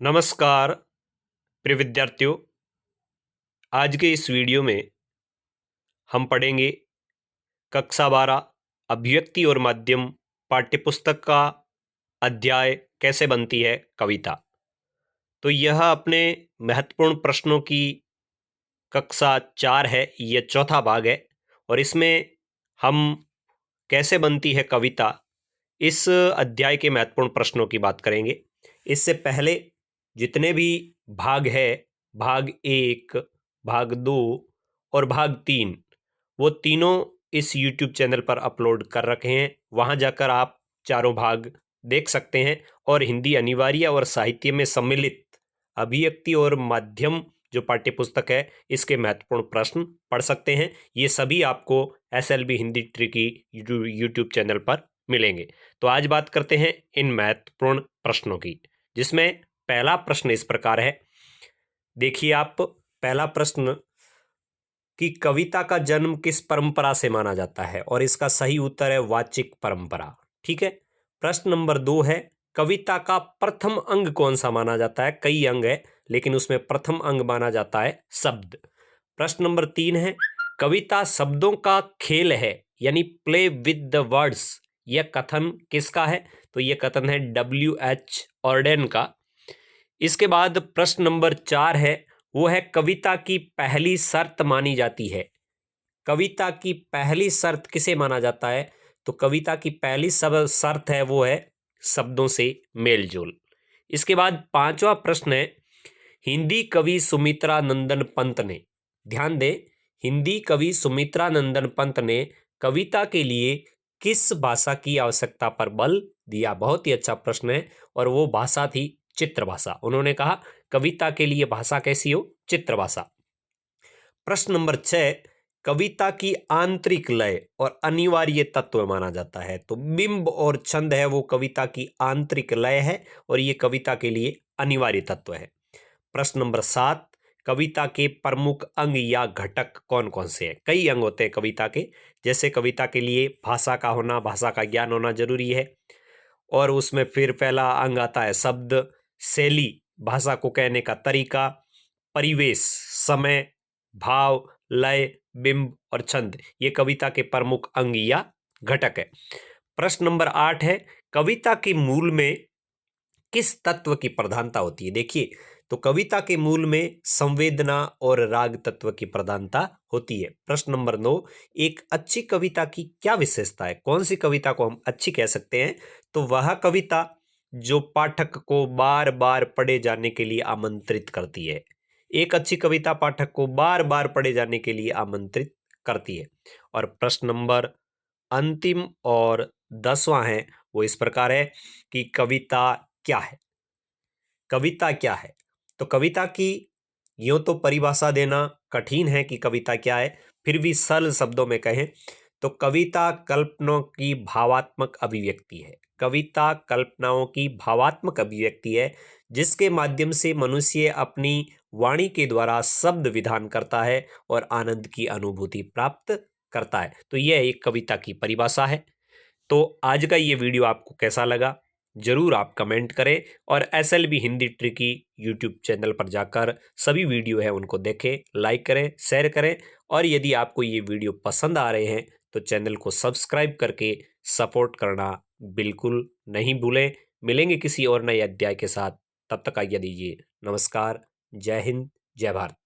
नमस्कार प्रिय विद्यार्थियों। आज के इस वीडियो में हम पढ़ेंगे कक्षा 12 अभिव्यक्ति और माध्यम पाठ्यपुस्तक का अध्याय कैसे बनती है कविता। तो यह अपने महत्वपूर्ण प्रश्नों की कक्षा 4 है, यह चौथा भाग है और इसमें हम कैसे बनती है कविता इस अध्याय के महत्वपूर्ण प्रश्नों की बात करेंगे। इससे पहले जितने भी भाग है, भाग 1, भाग 2 और भाग 3, वो तीनों इस YouTube चैनल पर अपलोड कर रखे हैं। वहां जाकर आप चारों भाग देख सकते हैं और हिंदी अनिवार्य और साहित्य में सम्मिलित अभिव्यक्ति और माध्यम जो पाठ्यपुस्तक है इसके महत्वपूर्ण प्रश्न पढ़ सकते हैं। ये सभी आपको SLB Hindi tricky YouTube channel पर मिलेंगे। तो आज बात करते हैं इन महत्वपूर्ण प्रश्नों की, जिसमें पहला प्रश्न इस प्रकार है। देखिए आप, पहला प्रश्न कि कविता का जन्म किस परंपरा से माना जाता है, और इसका सही उत्तर है वाचिक परंपरा। ठीक है। प्रश्न नंबर 2 है, कविता का प्रथम अंग कौन सा माना जाता है। कई अंग है लेकिन उसमें प्रथम अंग माना जाता है शब्द। प्रश्न नंबर 3 है, कविता शब्दों का खेल है यानी प्ले विद द वर्ड्स, यह कथन किसका है। तो यह कथन है WH ऑर्डेन का। इसके बाद प्रश्न नंबर 4 है, वो है कविता की पहली शर्त मानी जाती है। कविता की पहली शर्त किसे माना जाता है। तो कविता की पहली शर्त है वो है शब्दों से मेलजोल। इसके बाद पांचवा प्रश्न है, हिंदी कवि सुमित्रा नंदन पंत ने, ध्यान दें, हिंदी कवि सुमित्रा नंदन पंत ने कविता के लिए किस भाषा की आवश्यकता पर बल दिया। बहुत ही अच्छा प्रश्न है और वो भाषा थी चित्र भाषा। उन्होंने कहा कविता के लिए भाषा कैसी हो, चित्र भाषा। प्रश्न नंबर 6, कविता की आंतरिक लय और अनिवार्य तत्व माना जाता है। तो बिंब और छंद है वो कविता की आंतरिक लय है और ये कविता के लिए अनिवार्य तत्व है। प्रश्न नंबर 7, कविता के प्रमुख अंग या घटक कौन कौन से हैं। कई अंग होते हैं कविता के, जैसे कविता के लिए भाषा का होना, भाषा का ज्ञान होना जरूरी है। और उसमें फिर पहला अंग आता है शब्द, शैली, भाषा को कहने का तरीका, परिवेश, समय, भाव, लय, बिंब और छंद, ये कविता के प्रमुख अंग या घटक है। प्रश्न नंबर 8 है, कविता के मूल में किस तत्व की प्रधानता होती है। देखिए, तो कविता के मूल में संवेदना और राग तत्व की प्रधानता होती है। प्रश्न नंबर 9, एक अच्छी कविता की क्या विशेषता है। कौन सी कविता को हम अच्छी कह सकते हैं। तो वह कविता जो पाठक को बार बार पढ़े जाने के लिए आमंत्रित करती है। एक अच्छी कविता पाठक को बार बार पढ़े जाने के लिए आमंत्रित करती है। और प्रश्न नंबर अंतिम और 10वां है वो इस प्रकार है कि कविता क्या है। कविता क्या है। तो कविता की यूं तो परिभाषा देना कठिन है कि कविता क्या है, फिर भी सरल शब्दों में कहें तो कविता कल्पनाओं की भावात्मक अभिव्यक्ति है। कविता कल्पनाओं की भावात्मक अभिव्यक्ति है जिसके माध्यम से मनुष्य अपनी वाणी के द्वारा शब्द विधान करता है और आनंद की अनुभूति प्राप्त करता है। तो यह एक कविता की परिभाषा है। तो आज का ये वीडियो आपको कैसा लगा जरूर आप कमेंट करें और SLB Hindi tricky YouTube channel पर जाकर सभी वीडियो है उनको देखें, लाइक करें, शेयर करें। और यदि आपको ये वीडियो पसंद आ रहे हैं तो चैनल को सब्सक्राइब करके सपोर्ट करना बिल्कुल नहीं भूलें। मिलेंगे किसी और नए अध्याय के साथ, तब तक आज्ञा दीजिए। नमस्कार, जय हिंद, जय भारत।